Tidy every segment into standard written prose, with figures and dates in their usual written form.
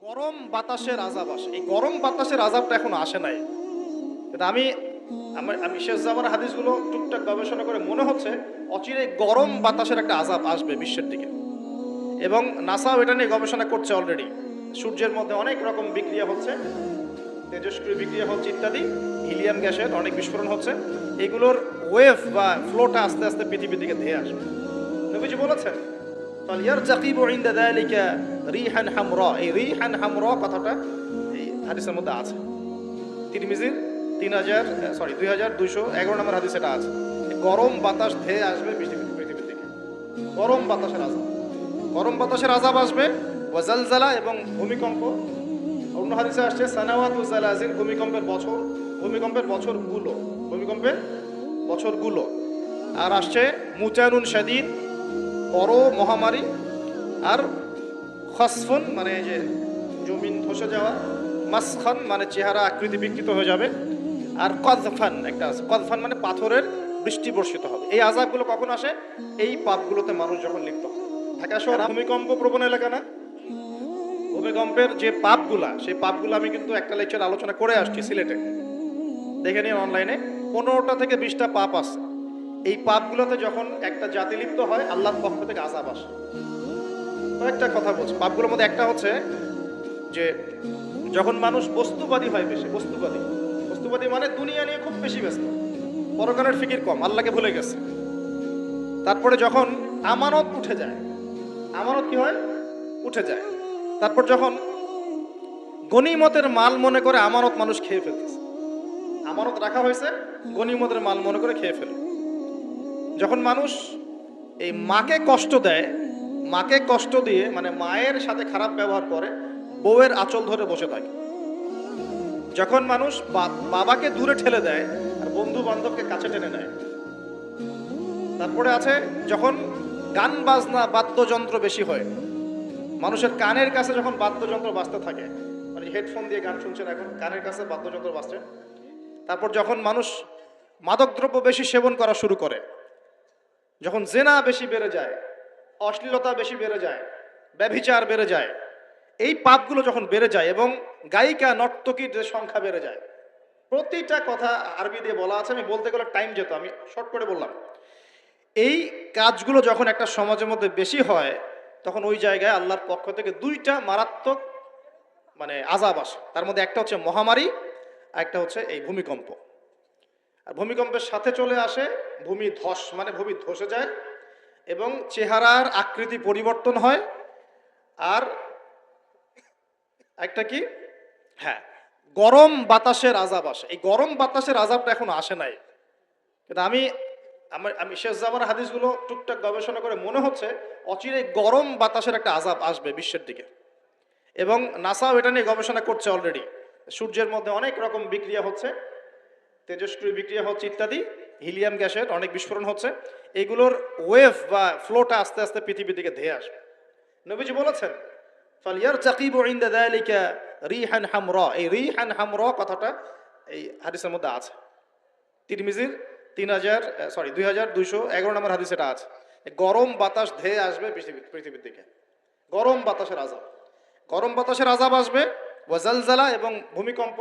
গরম বাতাসের আযাব আসে। এই গরম বাতাসের আযাবটা এখনো আসে নাই। কিন্তু আমি শেষ জামানার হাদিসগুলো টুকটাক গবেষণা করে মনে হচ্ছে অচিরে গরম বাতাসের একটা আযাব আসবে বিশ্বের দিকে। এবং নাসাও এটা নিয়ে গবেষণা করছে অলরেডি। সূর্যের মধ্যে অনেক রকম বিক্রিয়া হচ্ছে, তেজস্ক্রিয় বিক্রিয়া হচ্ছে ইত্যাদি, হিলিয়াম গ্যাসের অনেক বিস্ফোরণ হচ্ছে। এগুলোর ওয়েভ বা ফ্লোটা আস্তে আস্তে পৃথিবীর দিকে ধেয়ে আসবে। নবীজি বলেছেন ফালইয়ারতাকিবু ইনদা যালিকা রিহান হামরা। এই রিহান হামরা কথাটা এই হাদিসের মধ্যে আছে। তিরমিজির 2211 নম্বর হাদিস এটা আছে। গরম বাতাস ধেয়ে আসবে পৃথিবীর দিকে। গরম বাতাসের আযাব, গরম বাতাসের আযাব আসবে। ওয়াজালজালা এবং ভূমিকম্প। অন্য হাদিসে আসছে সানাওয়াতু জালাজিল, ভূমিকম্পের বছরগুলো, ভূমিকম্পের বছরগুলো। আর আসছে মুতানুন শাদীদ, বড় মহামারী। আর খসফুন মানে যে জমিন ধসে যাওয়া, মাসখান মানে চেহারা আকৃতি বিকৃত হয়ে যাবে। আর কযফান একটা আছে, কযফান মানে পাথরের বৃষ্টি বর্ষিত হবে। এই আযাবগুলো কখন আসে? এই পাপগুলোতে মানুষ যখন লিপ্ত হয়। ঢাকা শহর ভূমিকম্প প্রবণ এলাকা না? ভূমিকম্পের যে পাপগুলা, সেই পাপগুলো আমি কিন্তু একটা লেকচার আলোচনা করে আসছি সিলেটে, দেখে নিন অনলাইনে। 15টা থেকে 20টা পাপ আছে। এই পাপগুলোতে যখন একটা জাতি লিপ্ত হয়, আল্লাহর পক্ষ থেকে আযাব আসে। কয়েকটা কথা বলছি। পাপগুলোর মধ্যে একটা হচ্ছে যে যখন মানুষ বস্তুবাদী হয়, বেশি বস্তুবাদী মানে দুনিয়া নিয়ে খুব বেশি ব্যস্ত, পরকালের ফিকির কম, আল্লাহকে ভুলে গেছে। তারপরে যখন আমানত উঠে যায়, আমানত কি হয়? উঠে যায়। তারপর যখন গনিমতের মাল মনে করে আমানত মানুষ খেয়ে ফেলতেছে, আমানত রাখা হয়েছে, গনিমতের মাল মনে করে খেয়ে ফেলে। যখন মানুষ এই মাকে কষ্ট দেয়, মাকে কষ্ট দিয়ে মানে মায়ের সাথে খারাপ ব্যবহার করে, বউয়ের আঁচল ধরে বসে থাকে। যখন মানুষ বাবাকে দূরে ঠেলে দেয় আর বন্ধু বান্ধবকে কাছে টেনে নেয়। তারপরে আছে যখন গান বাজনা বাদ্যযন্ত্র বেশি হয়, মানুষের কানের কাছে যখন বাদ্যযন্ত্র বাজতে থাকে, মানে হেডফোন দিয়ে গান শুনছেন, এখন কানের কাছে বাদ্যযন্ত্র বাজছে। তারপর যখন মানুষ মাদকদ্রব্য বেশি সেবন করা শুরু করে, যখন জেনা বেশি বেড়ে যায়, অশ্লীলতা বেশি বেড়ে যায়, ব্যভিচার বেড়ে যায়, এই পাপগুলো যখন বেড়ে যায় এবং গায়িকা নর্তকীর যে সংখ্যা বেড়ে যায়, প্রতিটা কথা আরবি দিয়ে বলা আছে, আমি বলতে গেলে টাইম যেত, আমি শর্ট করে বললাম। এই কাজগুলো যখন একটা সমাজের মধ্যে বেশি হয়, তখন ওই জায়গায় আল্লাহর পক্ষ থেকে দুইটা মারাত্মক মানে আযাব আসে। তার মধ্যে একটা হচ্ছে মহামারী, আর একটা হচ্ছে এই ভূমিকম্প। আর ভূমিকম্পের সাথে চলে আসে ভূমি ধস, মানে ভূমি ধসে যায় এবং চেহারার আকৃতি পরিবর্তন হয়। আর একটা কি, হ্যাঁ, গরম বাতাসের আযাব আসে। এই গরম বাতাসের আযাবটা এখনো আসে নাই। কিন্তু আমি শেষ জামানার হাদিসগুলো টুকটাক গবেষণা করে মনে হচ্ছে অচিরে গরম বাতাসের একটা আযাব আসবে বিশ্বের দিকে। এবং নাসাও এটা নিয়ে গবেষণা করছে অলরেডি। সূর্যের মধ্যে অনেক রকম বিক্রিয়া হচ্ছে, তেজস্ক্রিয় বিক্রিয়া হচ্ছে ইত্যাদি, হিলিয়াম গ্যাসের অনেক বিস্ফোরণ হচ্ছে। এগুলোর ওয়েভ বা ফ্লোটা আস্তে আস্তে পৃথিবীর দিকে ধেয়ে আসবে। নবীজি বলেছেন ফালইয়ারতাকিবু ইনদা যালিকা রিহান হামরা। এই রিহান হামরা কথাটা এই হাদিসের মধ্যে আছে। তিরমিজির 2211 নম্বর হাদিস এটা আছে। গরম বাতাস ধেয়ে আসবে পৃথিবীর দিকে। গরম বাতাসের আযাব, গরম বাতাসের আযাব আসবে। ওয়াজালজালা এবং ভূমিকম্প।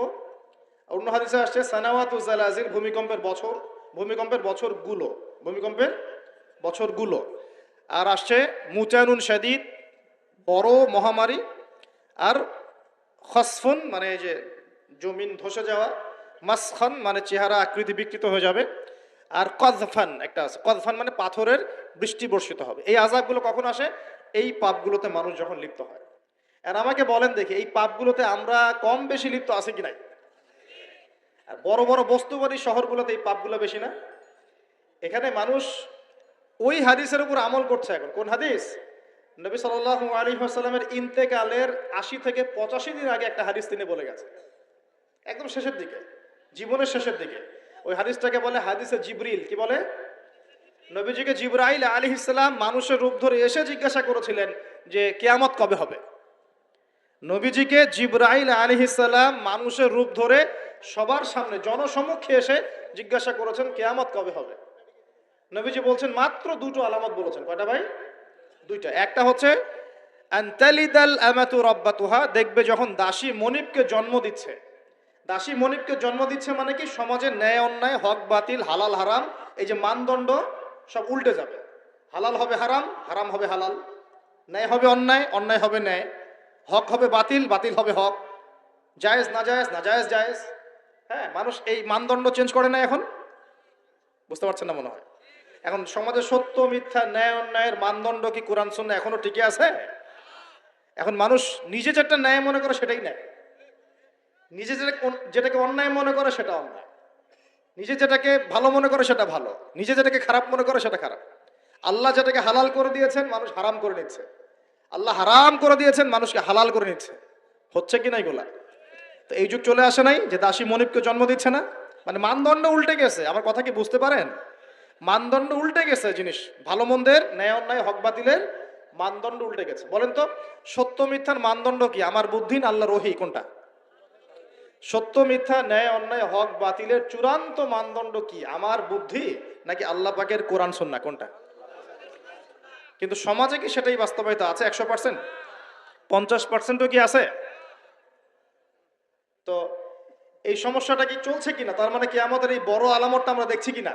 অন্য হাদিসে আসছে সানাওয়াতু জালাজিল, ভূমিকম্পের বছরগুলো। আর আসছে মুতানুন শাদীদ, বড় মহামারী। আর খসফুন মানে যে জমিন ধসে যাওয়া, মাসখান মানে চেহারা আকৃতি বিকৃত হয়ে যাবে। আর কযফান একটা আছে, কযফান মানে পাথরের বৃষ্টি বর্ষিত হবে। এই আযাবগুলো কখন আসে? এই পাপগুলোতে মানুষ যখন লিপ্ত হয়। আর আমাকে বলেন দেখি, এই পাপগুলোতে আমরা কম বেশি লিপ্ত আছি কি নাই? আর বড় বড় বস্তুবাদী শহরগুলোতে এই পাপগুলো বেশি না? এখানে মানুষ ওই হাদিসের উপর আমল করছে। এখন কোন হাদিস? নবী সাল্লাল্লাহু আলাইহি ওয়াসাল্লামের ইন্তেকালের ৮০ থেকে ৮৫ দিন আগে একটা হাদিস তিনি বলে গেছে, একদম শেষের দিকে, জীবনের শেষের দিকে। ওই হাদিসটাকে বলে হাদিসে জিবরিল। কি বলে? নবীজিকে জিবরাইল আলাইহিস সালাম মানুষের রূপ ধরে এসে জিজ্ঞাসা করেছিলেন যে কিয়ামত কবে হবে। নবীজিকে জিবরাইল আলাইহিস সালাম মানুষের রূপ ধরে সবার সামনে জনসমক্ষে এসে জিজ্ঞাসা করেছেন কিয়ামত কবে হবে। নবীজি বলছেন মাত্র দুটো আলামত বলেছেন। কয়টা ভাই? দুইটা। একটা হচ্ছে আন তালিদাল আমাতু রাব্বাতুহা, দেখবে যখন দাসী মনিবকে জন্ম দিচ্ছে। দাসী মনিবকে জন্ম দিচ্ছে মানে কি, সমাজের ন্যায় অন্যায়, হক বাতিল, হালাল হারাম, এই যে মানদণ্ড সব উল্টে যাবে। হালাল হবে হারাম, হারাম হবে হালাল, ন্যায় হবে অন্যায়, অন্যায় হবে ন্যায়, হক হবে বাতিল, বাতিল হবে হক, জায়েজ না জায়েজ, না জায়েজ জায়েজ। হ্যাঁ, মানুষ এই মানদণ্ড চেঞ্জ করে না এখন। বুঝতে পারছেন না মনে হয়? এখন সমাজে সত্য মিথ্যা, ন্যায় অন্যায়ের মানদণ্ড কি কোরআন সুন্নাহ এখনো টিকে আছে? এখন মানুষ নিজে যেটা ন্যায় মনে করে সেটাই ন্যায়, নিজে যেটাকে অন্যায় মনে করে সেটা অন্যায়, নিজে যেটাকে ভালো মনে করে সেটা ভালো, নিজে যেটাকে খারাপ মনে করে সেটা খারাপ। আল্লাহ যেটাকে হালাল করে দিয়েছেন মানুষ হারাম করে নিচ্ছে, আল্লাহ হারাম করে দিয়েছেন মানুষকে হালাল করে নিচ্ছে। হচ্ছে কি না এগুলা? তো এই যুগ চলে আসে নাই যে দাসী মনিবকে জন্ম দিচ্ছে না? মানে মানদণ্ড উল্টে গেছে। আমার কথা কি বুঝতে পারেন? মানদণ্ড উল্টে গেছে, জিনিস ভালো মন্দের, ন্যায় অন্যায়, হক বাতিলের মানদণ্ড উল্টে গেছে। বলেন তো, সত্য মিথ্যার মানদণ্ড কি? আমার বুদ্ধি না আল্লাহর ওহী? কোনটা? সত্য মিথ্যা, ন্যায় অন্যায়, হক বাতিলের চূড়ান্ত মানদণ্ড কি? আমার বুদ্ধি নাকি আল্লাহ পাকের কোরআন সুন্নাহ? কোনটা? কিন্তু সমাজে কি সেটাই বাস্তবায়িত আছে 100%? 50%ও কি আছে? তো এই সমস্যাটা কি চলছে কিনা, তার মানে কি আমাদের এই বড় আলামতটা আমরা দেখছি কিনা?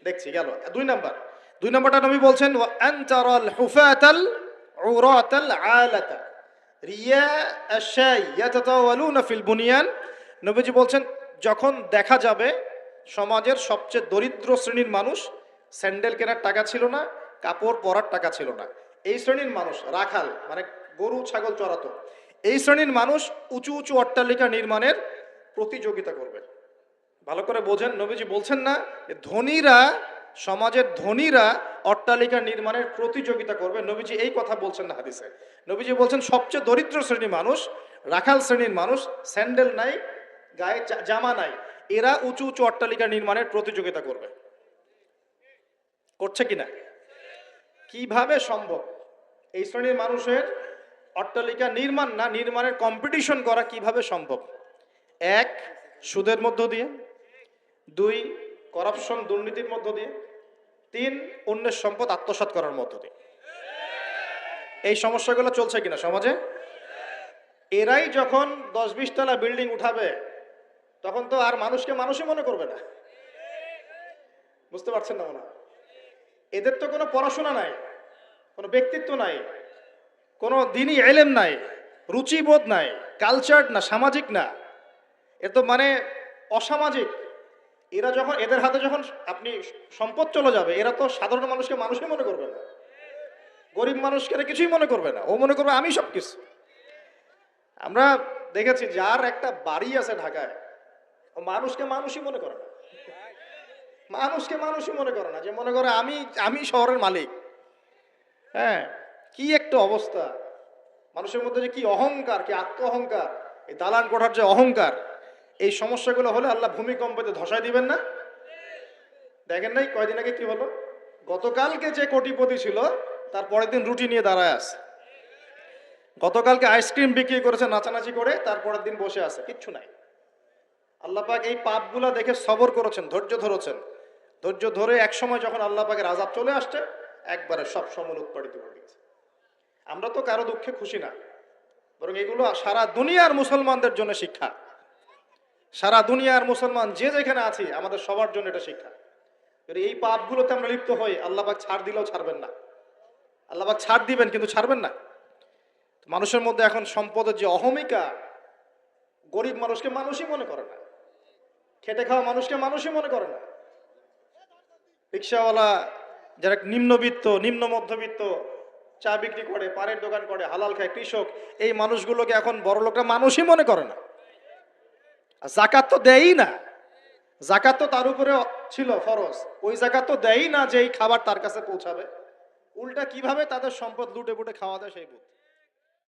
দেখছি। গেল 2 নাম্বার। 2 নাম্বারটা নবী বলছেন ওয়া আনতারাল হুফাতাল উরাতাল আলাতা রিয়া আশাই ইয়াতাতাওয়ালুনা ফিল বুনিয়ান। নবীজি বলছেন যখন দেখা যাবে সমাজের সবচেয়ে দরিদ্র শ্রেণীর মানুষ, স্যান্ডেল কেনার টাকা ছিল না, কাপড় পরার টাকা ছিল না, এই শ্রেণীর মানুষ, রাখাল মানে গরু ছাগল চড়াতো, এই শ্রেণীর মানুষ উঁচু উঁচু অট্টালিকা নির্মাণের প্রতিযোগিতা করবে। ভালো করে বোঝেন, নবীজি বলছেন না যে ধনীরা, সমাজের ধনীরা অট্টালিকা নির্মাণের প্রতিযোগিতা করবে, নবীজি এই কথা বলছেন না হাদিসে। নবীজি বলছেন সবচেয়ে দরিদ্র শ্রেণীর মানুষ, রাখাল শ্রেণীর মানুষ, স্যান্ডেল নাই, গায়ে জামা নাই, এরা উঁচু উঁচু অট্টালিকা নির্মাণের প্রতিযোগিতা করবে। করছে কিনা? কিভাবে সম্ভব এই শ্রেণীর মানুষের অট্টালিকা নির্মাণ না, নির্মাণের কম্পিটিশন করা কিভাবে সম্ভব? 1, সুদের মধ্য দিয়ে; 2, করাপশন দুর্নীতির মধ্য দিয়ে; 3, অন্যের সম্পদ আত্মসাৎ করার মধ্য দিয়ে। এই সমস্যাগুলো চলছে কিনা সমাজে? এরাই যখন 10-20 তলা বিল্ডিং উঠাবে তখন তো আর মানুষকে মানুষই মনে করবে না। বুঝতে পারছেন না মনে হয়? এদের তো কোনো পড়াশোনা নাই, কোনো ব্যক্তিত্ব নাই, কোনো দিনই এলেম নাই, রুচিবোধ নাই, কালচার না, সামাজিক না, এ তো মানে অসামাজিক। এরা যখন, এদের হাতে যখন আপনি সম্পদ চলে যাবে, এরা তো সাধারণ মানুষকে মানুষই মনে করবে না, গরিব মানুষকে এরা কিছুই মনে করবে না, ও মনে করবে আমি সব কিছু। আমরা দেখেছি যার একটা বাড়ি আছে ঢাকায়, ও মানুষকে মানুষই মনে করে না, মানুষকে মানুষই মনে করে না, যে মনে করে আমি আমি শহরের মালিক। হ্যাঁ, কি একটা অবস্থা মানুষের মধ্যে, যে কি অহংকার, কি আত্ম অহংকার, এই দালান কোঠার যে অহংকার, এই সমস্যাগুলো হলে আল্লাহ ভূমিকম্পতে ধসায় দিবেন না? দেখেন নাই কয়দিন আগে কি হলো? গতকালকে যে কোটিপতি ছিল তার পরের দিন রুটি নিয়ে দাঁড়ায় আছে, গতকালকে আইসক্রিম বিক্রি করেছে নাচানাচি করে, তারপরের দিন বসে আছে, কিচ্ছু নাই। আল্লাহ পাক এই পাপগুলা দেখে সবর করেছেন, ধৈর্য ধরেছেন, ধৈর্য ধরে এক সময় যখন আল্লাহ পাকের আযাব চলে আসছে, একবারে সব সমূল উৎপাদিত করে দিয়েছে। আমরা তো কারো দুঃখে খুশি না, বরং এগুলো সারা দুনিয়ার মুসলমানদের জন্য শিক্ষা। সারা দুনিয়ার মুসলমান যে যেখানে আছি আমাদের সবার জন্য এটা শিক্ষা। যদি এই পাপগুলোতে আমরা লিপ্ত হই, আল্লাহ পাক ছাড় দিলেও ছাড়বেন না। আল্লাহ পাক ছাড় দিবেন কিন্তু ছাড়বেন না। মানুষের মধ্যে এখন সম্পদের যে অহমিকা, গরিব মানুষকে মানুষই মনে করে না, খেটে খাওয়া মানুষকে মানুষই মনে করে না, রিক্সাওয়ালা যারা নিম্নবিত্ত, নিম্ন মধ্যবিত্ত, চা বিক্রি করে, পানের দোকান করে, হালাল খায়, কৃষক, এই মানুষগুলোকে এখন বড় লোকরা মানুষই মনে করে না। আর যাকাত তো দেয়ই না, যাকাত তো তার উপরে ছিল ফরজ, ওই যাকাত তো দেয়ই না যে এই খাবার তার কাছে পৌঁছাবে। উল্টা কিভাবে তাদের সম্পদ লুটে পুটে খাওয়া দেয় সেই বুদ্ধি।